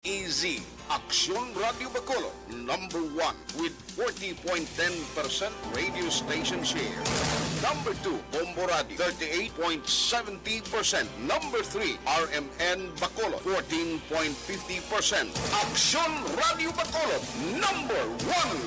Easy. Aksyon Radio Bacolod, number 1 with 40.10% radio station share. Number 2, Bombo Radio, 38.70%. Number 3, RMN Bacolod, 14.50%. Aksyon Radio Bacolod, number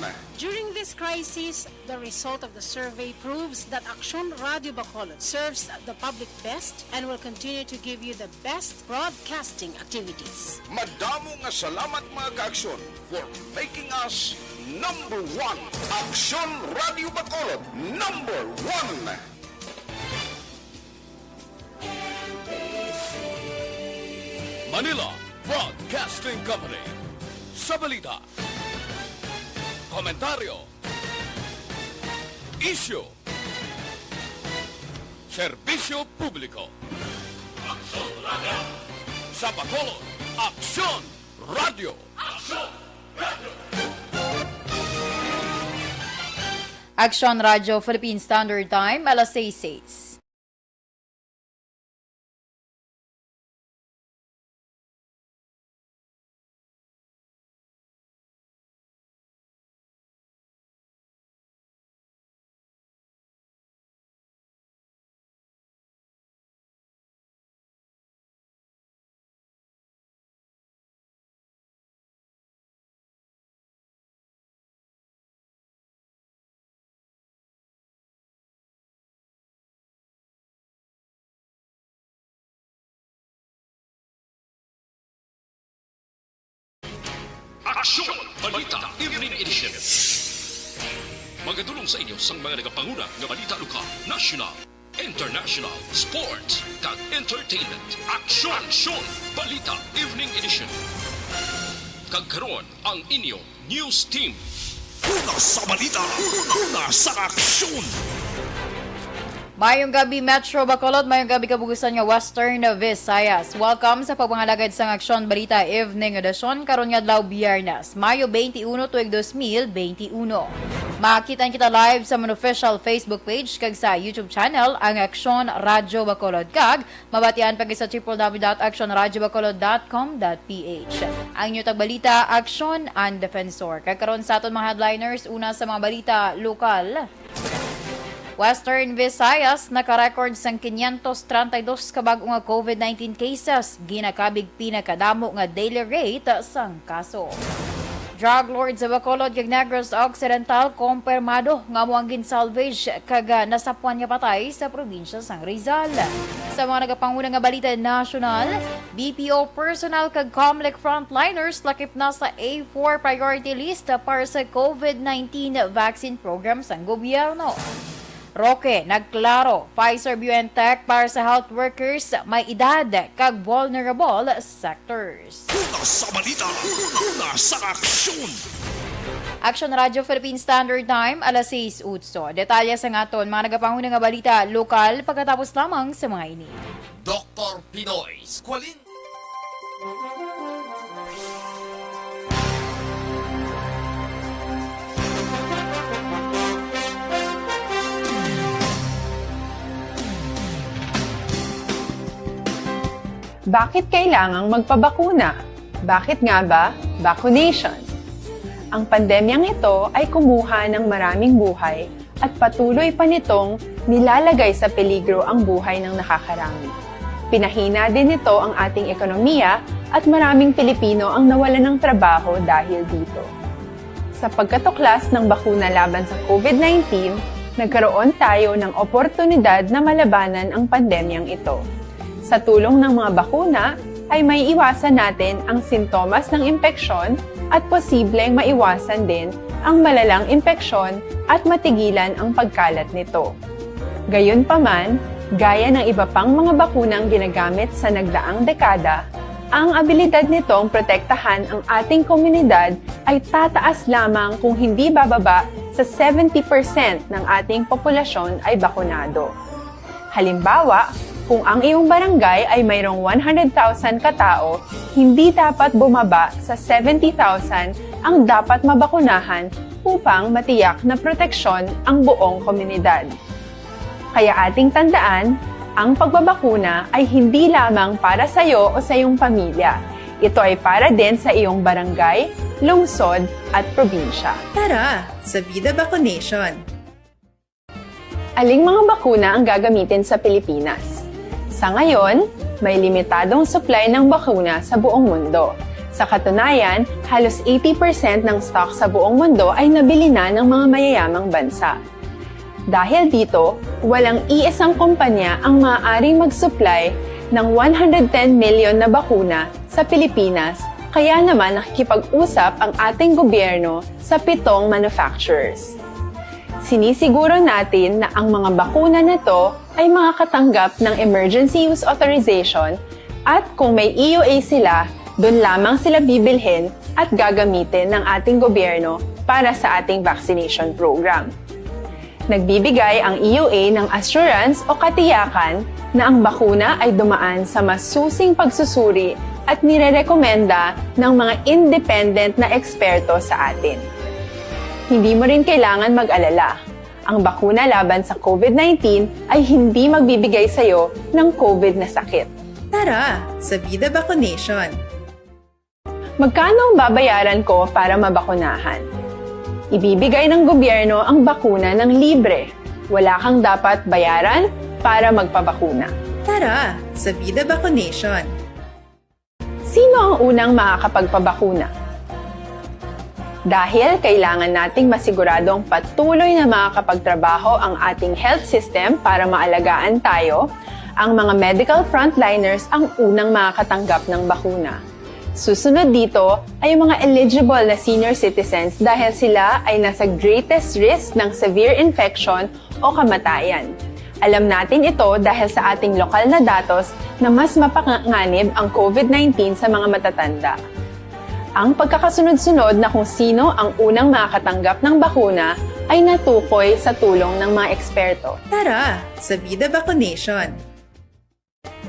1. During this crisis, the result of the survey proves that Aksyon Radio Bacolod serves the public best and will continue to give you the best broadcasting activities. Madamo nga salamat mga ka-aksyon for making us number 1. Aksyon Radio Bacolod, number 1. Manila Broadcasting Company. Sa balita, komentaryo, issue, serbisyo publiko. Aksyon Radio. Sa Bacolod, Aksyon Radio. Aksyon Radio. Aksyon Radio, Philippine Standard Time, alas 6:06. Aksyon! Balita Evening Edition. Magadulong sa inyo sang mga nagapanguna ng balita lokal, national, international, sports, kag entertainment. Aksyon! Aksyon! Balita Evening Edition. Kagkaroon ang inyong news team. Una sa balita, una sa aksyon. Mayong gabi Metro Bacolod, mayong gabi kabugusan nga Western Visayas. Welcome sa pagpangalagad sa Aksyon Balita Evening Edition karon nga adlaw Biyernes, Mayo 21 tuig 2021. Makita kita live sa mga official Facebook page kag sa YouTube channel ang Aksyon Radio Bacolod kag mabatian pag sa www.actionradiobacolod.com.ph. Ang inyo tagbalita Aksyon and Defensor. Kag karon sa aton mga headliners, una sa mga balita lokal. Western Visayas nakarecord sang 532 kabag-o nga COVID-19 cases, ginakabig pinakadamo nga daily rate sang kaso. Drug lords sa Bacolod kag Negros Occidental kumpirmado nga moang ginsalvage kag nasapuan nga patay sa probinsya sang Rizal. Sa mga nagapanguna nga balita national, BPO personnel kag COMELEC frontliners lakip na sa A4 priority list para sa COVID-19 vaccine program sang gobyerno. Roque, nagklaro, Pfizer-BioNTech para sa health workers may edad kag vulnerable sectors. Una sa balita, una sa aksyon. Aksyon Radio Philippine Standard Time, alas 6:08. Detalye sa ngaton, mga nagapanguna nga balita lokal pagkatapos lamang sa mga ini. Dr. Pinoy Squalin. Bakit kailangang magpabakuna? Bakit nga ba vaccination? Ang pandemyang ito ay kumuha ng maraming buhay at patuloy pa nitong nilalagay sa peligro ang buhay ng nakakarami. Pinahina din nito ang ating ekonomiya at maraming Pilipino ang nawalan ng trabaho dahil dito. Sa pagkatuklas ng bakuna laban sa COVID-19, nagkaroon tayo ng oportunidad na malabanan ang pandemyang ito. Sa tulong ng mga bakuna, ay may iwasan natin ang sintomas ng impeksyon at posibleng maiwasan din ang malalang impeksyon at matigilan ang pagkalat nito. Gayunpaman, gaya ng iba pang mga bakunang ginagamit sa nagdaang dekada, ang abilidad nitong protektahan ang ating komunidad ay tataas lamang kung hindi bababa sa 70% ng ating populasyon ay bakunado. Halimbawa, kung ang iyong barangay ay mayroong 100,000 katao, hindi dapat bumaba sa 70,000 ang dapat mabakunahan upang matiyak na proteksyon ang buong komunidad. Kaya ating tandaan, ang pagbabakuna ay hindi lamang para sa iyo o sa iyong pamilya. Ito ay para din sa iyong barangay, lungsod at probinsya. Tara, sa Vida Vaccination! Aling mga bakuna ang gagamitin sa Pilipinas? Sa ngayon, may limitadong supply ng bakuna sa buong mundo. Sa katunayan, halos 80% ng stock sa buong mundo ay nabili na ng mga mayayamang bansa. Dahil dito, walang iisang kumpanya ang maaaring mag-supply ng 110 million na bakuna sa Pilipinas, kaya naman nakikipag-usap ang ating gobyerno sa 7 manufacturers. Sinisiguro natin na ang mga bakuna na to ay makakatanggap ng Emergency Use Authorization at kung may EUA sila, doon lamang sila bibilhin at gagamitin ng ating gobyerno para sa ating vaccination program. Nagbibigay ang EUA ng assurance o katiyakan na ang bakuna ay dumaan sa masusing pagsusuri at nirerekomenda ng mga independent na eksperto sa atin. Hindi mo rin kailangan mag-alala. Ang bakuna laban sa COVID-19 ay hindi magbibigay sa'yo ng COVID na sakit. Tara, sa Vida Vaccination! Magkano ang babayaran ko para mabakunahan? Ibibigay ng gobyerno ang bakuna ng libre. Wala kang dapat bayaran para magpabakuna. Tara, sa Vida Vaccination! Sino ang unang makakapagpabakuna? Dahil kailangan nating masiguradong patuloy na makakapagtrabaho ang ating health system para maalagaan tayo, ang mga medical frontliners ang unang makakatanggap ng bakuna. Susunod dito ay yung mga eligible na senior citizens dahil sila ay nasa greatest risk ng severe infection o kamatayan. Alam natin ito dahil sa ating lokal na datos na mas mapanganib ang COVID-19 sa mga matatanda. Ang pagkakasunod-sunod na kung sino ang unang makakatanggap ng bakuna ay natukoy sa tulong ng mga eksperto. Tara, sa Vida Vaccination!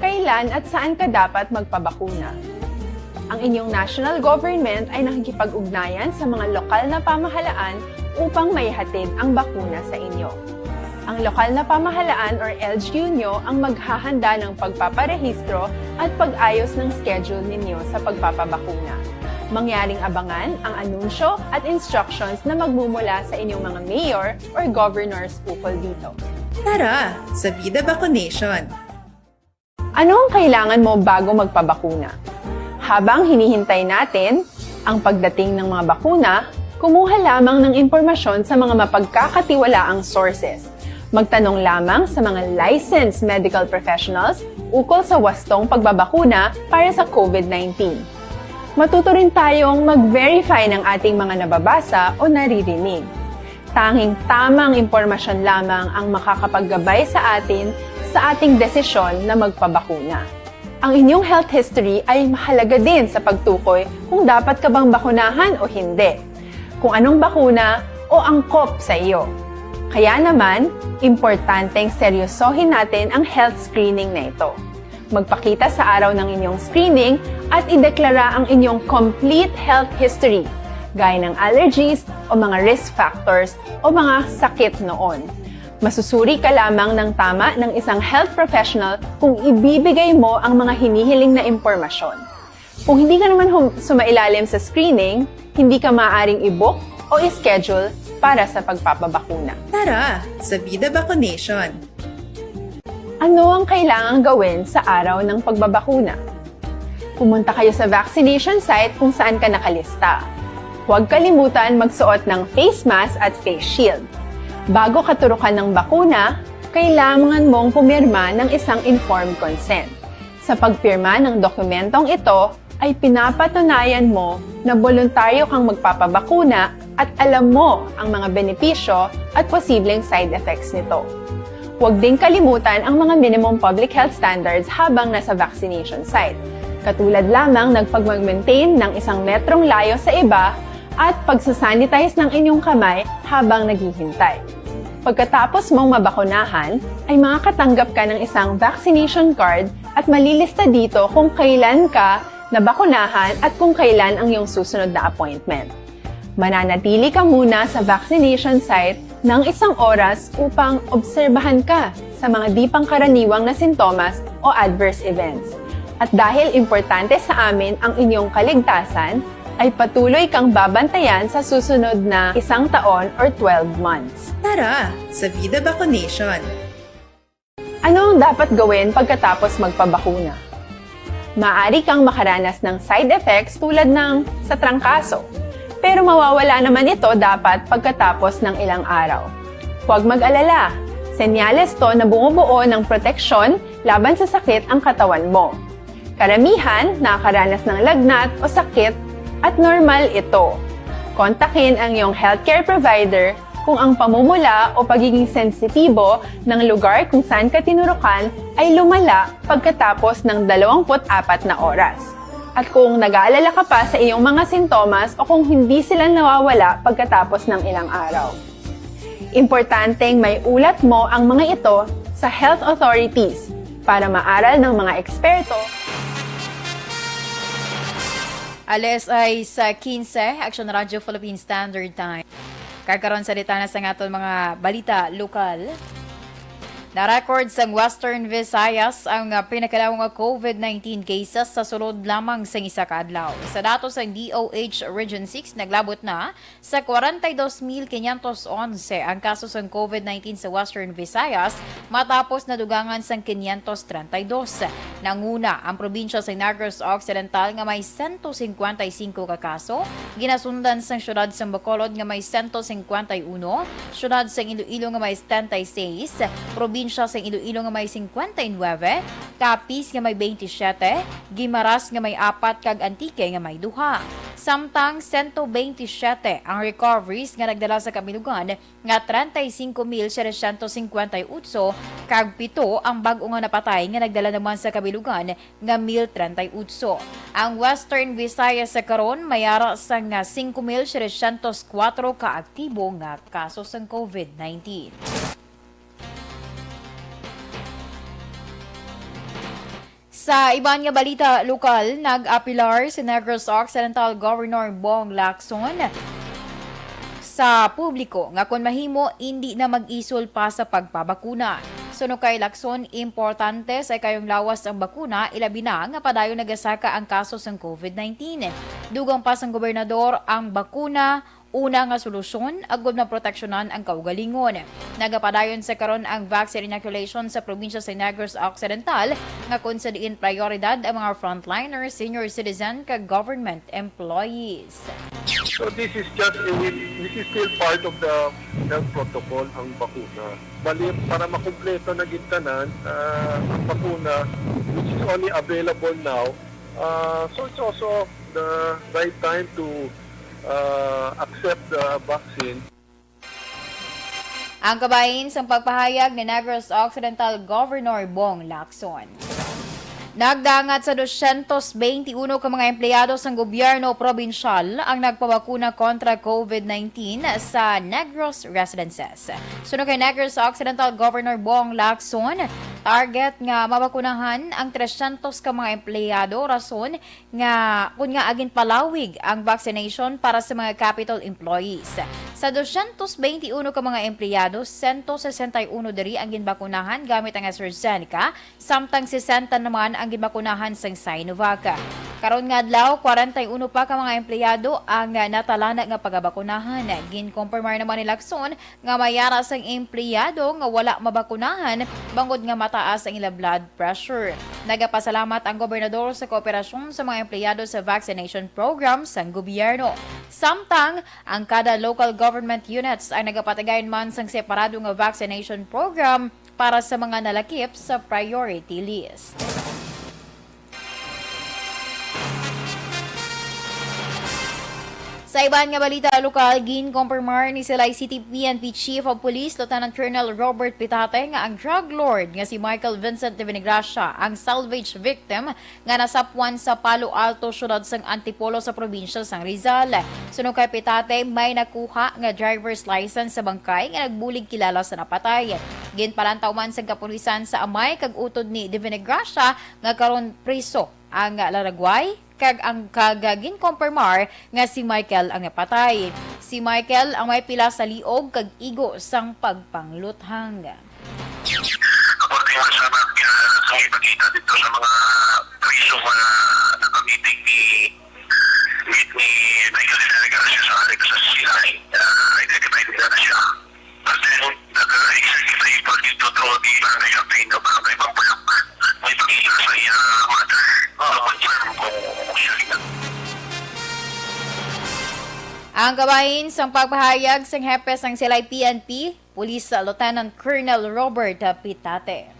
Kailan at saan ka dapat magpabakuna? Ang inyong national government ay nakikipag-ugnayan sa mga lokal na pamahalaan upang maihatid ang bakuna sa inyo. Ang lokal na pamahalaan or LGU nyo ang maghahanda ng pagpaparehistro at pag-ayos ng schedule ninyo sa pagpapabakuna. Mangyaring abangan ang anunsyo at instructions na magmumula sa inyong mga mayor or governors ukol dito. Tara, sa Vida Vaccination! Ano ang kailangan mo bago magpabakuna? Habang hinihintay natin ang pagdating ng mga bakuna, kumuha lamang ng impormasyon sa mga mapagkakatiwalaang sources. Magtanong lamang sa mga licensed medical professionals ukol sa wastong pagbabakuna para sa COVID-19. Matuto rin tayong mag-verify ng ating mga nababasa o naririnig. Tanging tamang impormasyon lamang ang makakapaggabay sa atin sa ating desisyon na magpabakuna. Ang inyong health history ay mahalaga din sa pagtukoy kung dapat ka bang bakunahan o hindi, kung anong bakuna o angkop sa iyo. Kaya naman, importanteng seryosohin natin ang health screening na ito. Magpakita sa araw ng inyong screening at ideklara ang inyong complete health history, gaya ng allergies o mga risk factors o mga sakit noon. Masusuri ka lamang ng tama ng isang health professional kung ibibigay mo ang mga hinihiling na impormasyon. Kung hindi ka naman sumailalim sa screening, hindi ka maaaring i-book o i-schedule para sa pagpapabakuna. Tara, sa Vida Vaccination! Ano ang kailangang gawin sa araw ng pagbabakuna? Pumunta kayo sa vaccination site kung saan ka nakalista. Huwag kalimutan magsuot ng face mask at face shield. Bago katurukan ng bakuna, kailangan mong pumirma ng isang informed consent. Sa pagpirma ng dokumentong ito, ay pinapatunayan mo na voluntaryo kang magpapabakuna at alam mo ang mga benepisyo at posibleng side effects nito. Huwag ding kalimutan ang mga minimum public health standards habang nasa vaccination site. Katulad lamang nagpag-maintain ng 1 metrong layo sa iba at pagsasanitize ng inyong kamay habang naghihintay. Pagkatapos mong mabakunahan, ay makakatanggap ka ng isang vaccination card at malilista dito kung kailan ka nabakunahan at kung kailan ang iyong susunod na appointment. Mananatili ka muna sa vaccination site ng 1 oras upang obserbahan ka sa mga di pangkaraniwang na sintomas o adverse events. At dahil importante sa amin ang inyong kaligtasan, ay patuloy kang babantayan sa susunod na 1 taon or 12 months. Tara sa Vida Vaccination. Ano ang dapat gawin pagkatapos magpabakuna? Maaari kang makaranas ng side effects tulad ng sa trangkaso, pero mawawala naman ito dapat pagkatapos ng ilang araw. Huwag mag-alala, senyales to na bumubuo ng proteksyon laban sa sakit ang katawan mo. Karamihan nakakaranas ng lagnat o sakit at normal ito. Kontakin ang iyong healthcare provider kung ang pamumula o pagiging sensitibo ng lugar kung saan ka tinurukan ay lumala pagkatapos ng 24 na oras. At kung nag-aalala ka pa sa iyong mga sintomas o kung hindi sila nawawala pagkatapos ng ilang araw. Importanteng may ulat mo ang mga ito sa health authorities para maaral ng mga eksperto. Alas ay sa 15, Action Radio Philippine Standard Time. Kagkaroon sa detanas ng aton mga balita lokal. Na-record sa Western Visayas ang pinakalawang COVID-19 cases sa sulod lamang sa isa ka adlaw. Sa datos sa DOH Region 6, naglabot na sa 42,511 ang kaso sa COVID-19 sa Western Visayas matapos na dugangan sa 532. Nanguna ang probinsya sa Negros Occidental nga may 155 ka kaso, ginasundan sa syudad sa Bacolod nga may 151, syudad sa Iloilo nga may 76, probinsya sa Iloilo nga may 59, Capiz nga may 27, Guimaras nga may 4 kag Antique nga may 2. Samtang 127 ang recoveries nga nagdala sa kabilugan nga 35,758 kag 7 ang bag-o nga napatay nga nagdala naman sa kabilugan nga 1,038. Ang Western Visayas sa karon mayara sa nga 5,704 ka aktibo nga kaso sa COVID-19. Sa iban nga balita lokal, nag-apilar si Negros Occidental Governor Bong Lacson sa publiko nga kung mahimo hindi na mag-isol pa sa pagpabakuna. Suno kay Lacson, importante sa kayong lawas ang bakuna, ilabi na nga padayon nagasaka ang kaso sa COVID-19. Dugang pa sang gobernador ang bakuna, una nga solusyon, agod na proteksyonan ang kaugalingon. Nagapadayon sa karon ang vaccine inoculation sa probinsya sa Negros Occidental nga kung sa diin prioridad ang mga frontliners, senior citizen kag government employees. So this is still part of the health protocol ang bakuna. Bali para makumpleto na gintanan ang bakuna which is only available now. So it's also the right time to accept the vaccine. Ang kabahin sa pagpahayag ni Negros Occidental Governor Bong Lacson. Nagdangat sa 221 ka mga empleyado sa gobyerno probinsyal ang nagpabakuna kontra COVID-19 sa Negros residences. Suno kay Negros Occidental Governor Bong Lacson, target nga mabakunahan ang 300 ka mga empleyado rason nga kun nga agin palawig ang vaccination para sa mga capital employees. Sa 221 ka mga empleyado, 161 diri ang ginbakunahan gamit ang AstraZeneca, samtang 60 naman ang ginbakunahan sa Sinovac. Karon nga adlaw, 41 pa ka mga empleyado ang natalana nga pagabakunahan. Ginkonfirmar naman ni Lacson nga mayara sang empleyado nga wala mabakunahan bangod nga mataas ang ila blood pressure. Nagapasalamat ang gobernador sa kooperasyon sa mga empleyado sa vaccination program sa gobyerno. Samtang ang kada local government units ay nagapatagayon man sang separado nga vaccination program para sa mga nalakip sa priority list. Sa iban nga balita lokal, ginkonfirmar ni Silay City PNP Chief of Police Lieutenant Colonel Robert Pitate nga ang drug lord nga si Michael Vincent de Vinegracia ang salvage victim nga nasapuan sa Palo Alto, syudad sang Antipolo sa probinsya sang Rizal. Suno kay Pitate, may nakuha nga driver's license sa bangkay nga nagbulig kilala sa napatay. Ginpalantaw man sa kapulisan sa amay kag utod ni de Vinegracia nga karon priso ang laragway kag ang kagagin konfirmar nga si Michael ang napatay. Si Michael ang may pila sa liog kag igo sang pagpangluthang. According sa sumipagkita dito sa mga prisong nakamiting ni Michael Delegacia sa ating sa CCI. Identified nila na siya. At then, nag-executive pa dito to di na nag-update na baka may pampayak. May pagkita sa iya mother. Confirm kung siya rin. Ang gawain sa pagpahayag sa hepe sang silay PNP, Police Lieutenant Colonel Robert Pitate.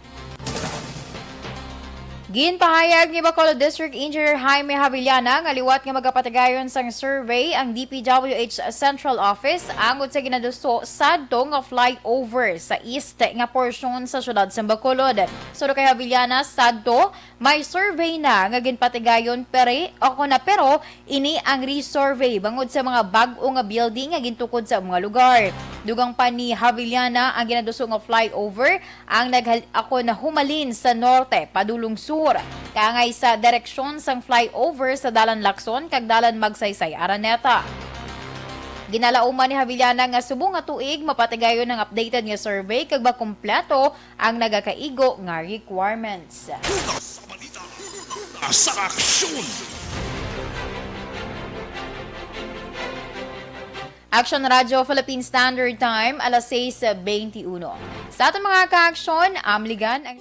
Ginpahayag ni Bacolod District Engineer Jaime Havillana nga liwat nga magapatigayon sang survey ang DPWH Central Office angod sa ginaduso sadto nga flyover sa east nga porsyon sa syudad sa Bacolod. Suro kay Havillana, sadto may survey na nga ginpatigayon pero ini ang resurvey bangod sa mga bag-o nga building nga gintukod sa mga lugar. Dugang pa ni Havillana ang ginaduso nga flyover ang ako na humalin sa norte padulong sur kangay sa direksyon sang flyover sa Dalan Lacson kag Dalan Magsaysay Araneta. Ginalauman ni Havillana nga subong nga tuig mapatigayon ng updated nga survey kag ba kompleto ang nagakaigo nga requirements. Sa balita. Sa aksyon. Action Radio Philippine Standard Time, alas 6:21. Sa ating mga ka-aksyon, amligan ang...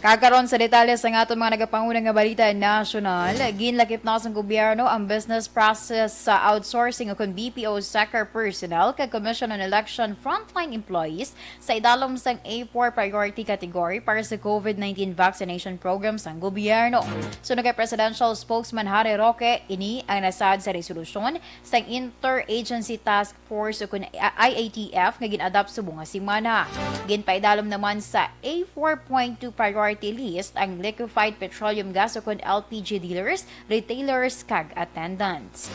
Kakaroon sa detalye sa nga itong mga nagapangunang nga balita national, ginlakip na sa gobyerno ang business process sa outsourcing o kung BPO sector personnel kag Commission on Election frontline employees sa idalom sang A4 priority category para sa COVID-19 vaccination program sa gobyerno. Sunod kay Presidential Spokesman Harry Roque, ini ang nasad sa resolusyon sa Interagency Task Force o kung IATF nga ginadapt sa bunga simana. Ginpaidalom naman sa A4.2 priority list ang liquefied petroleum gas o kung LPG dealers, retailers, kag attendants.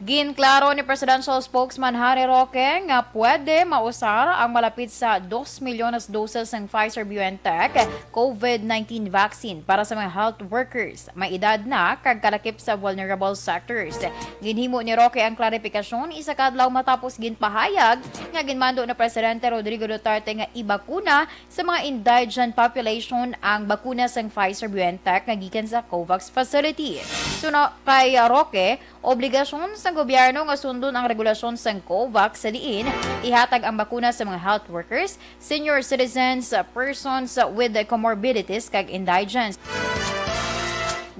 Ginklaro ni Presidential Spokesman Harry Roque nga pwede mausar ang malapit sa 2 milyones doses ng Pfizer-BioNTech COVID-19 vaccine para sa mga health workers, may edad na kag kalakip sa vulnerable sectors. Ginhimo ni Roque ang klarifikasyon isa kadlaw matapos ginpahayag nga ginmando na Presidente Rodrigo Duterte nga ibakuna sa mga indigent population ang bakuna sa Pfizer-BioNTech nga gikan sa COVAX facility. Suno kay Roque, obligasyon sa gobyerno nga sundon ang regulasyon sa COVAX sa diin ihatag ang bakuna sa mga health workers, senior citizens, persons with comorbidities kag indigents.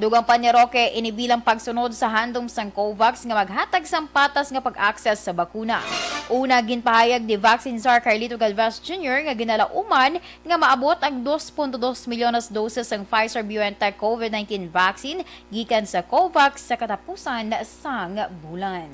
Dugang pa ni Roque, inibilang pagsunod sa handom sang COVAX nga maghatag sang patas nga pag-access sa bakuna. Una, ginpahayag ni Vaccine Czar Carlito Galvez Jr. nga ginalauman nga maabot ang 2.2 milyones doses ng Pfizer-BioNTech COVID-19 vaccine gikan sa COVAX sa katapusan sang bulan.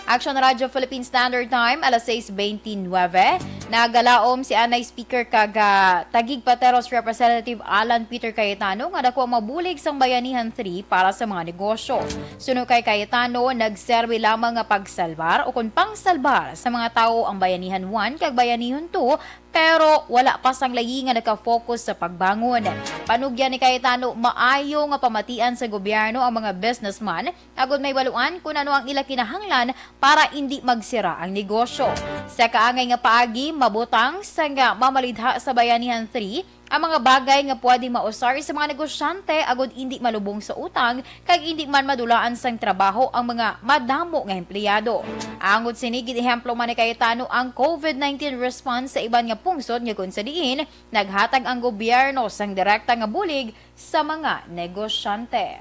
Action Radio Philippine Standard Time, alas 6:29. Nagalaom si Anay Speaker kaga Taguig Pateros Representative Alan Peter Cayetano nga dako mabulig sang Bayanihan 3 para sa mga negosyo. Suno kay Cayetano, nagserbi lamang nga pagsalbar o kung pangsalbar sa mga tao ang Bayanihan 1 kag Bayanihan 2 pero wala pa sang layi nga naka-focus sa pagbangon. Panugyan ni Cayetano, maayo nga pamatian sa gobyerno ang mga businessman agud may baluan kung ano ang ila kinahanglan para hindi magsira ang negosyo. Sa kaangay nga paagi, mabutang sa nga mamalidha sa Bayanihan 3 ang mga bagay nga pwedeng mausar sa mga negosyante agud hindi malubong sa utang kag hindi man madulaan sang trabaho ang mga madamo nga empleyado. Angod sinigid ehemplo man ni Cayetano ang COVID-19 response sa iban nga pungsod nga kung sa diin naghatag ang gobyerno sang direkta nga bulig sa mga negosyante.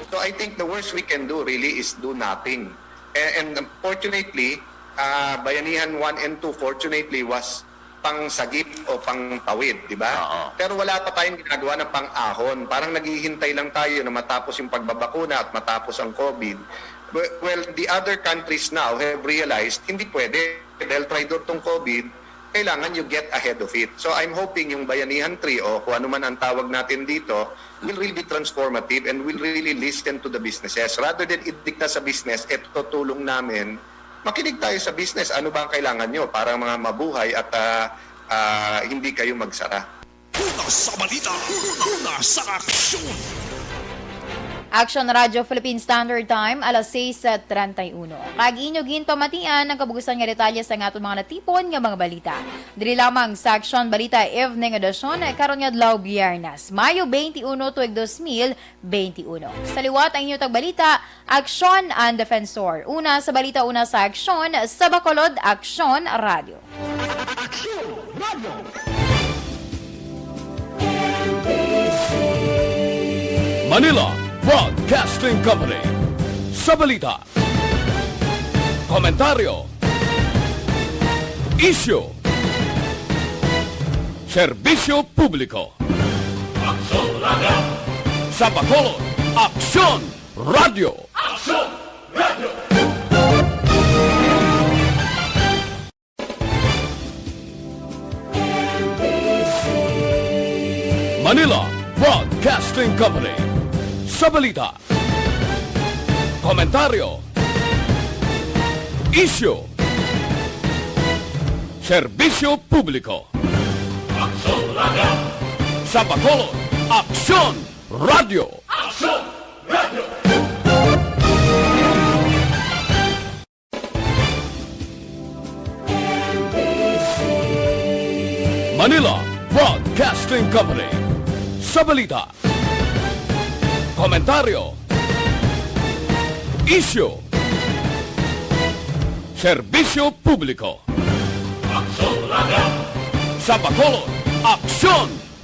So I think the worst we can do really is do nothing. And fortunately, Bayanihan 1 and 2 fortunately was pang-sagip o pang-tawid, di ba? Pero wala pa tayong ginagawa ng pang-ahon. Parang naghihintay lang tayo na matapos yung pagbabakuna at matapos ang COVID. Well, the other countries now have realized hindi pwede. Dahil traitor tong COVID, kailangan you get ahead of it. So I'm hoping yung Bayanihan 3 o kung ano man ang tawag natin dito will really be transformative and will really listen to the businesses. Rather than idikta sa business, ito tulong namin, makinig tayo sa business. Ano ba ang kailangan nyo para mga mabuhay at hindi kayo magsara? Una sa balita, una sa aksyon. Action Radio Philippine Standard Time, alas 6:31. Kag inyo ginpamatian ang kabugusan nga detalye sa nga mga natipon nga mga balita. Diri lamang sa Action Balita Evening Edition karon nga adlaw Biyernes, Mayo 21 tuig 2021. Sa liwat ang inyo tagbalita, Action and Defensor. Una sa balita, una sa Action, sa Bacolod, Action Radio. Aksyon Radio. Manila Broadcasting Company. Sa balita, komentaryo, isyu, serbisyo publiko. Aksyon Radio. Sa Bacolod, Aksyon Radio. Aksyon Radio. Manila Broadcasting Company. Sa balita, komentaryo, issue, serbisyo publiko. Sa Bacolod, Aksyon Radio. Manila Broadcasting Company. Sa balita, komentaryo, issue, serbisyo publiko. Sa Bacolod, Aksyon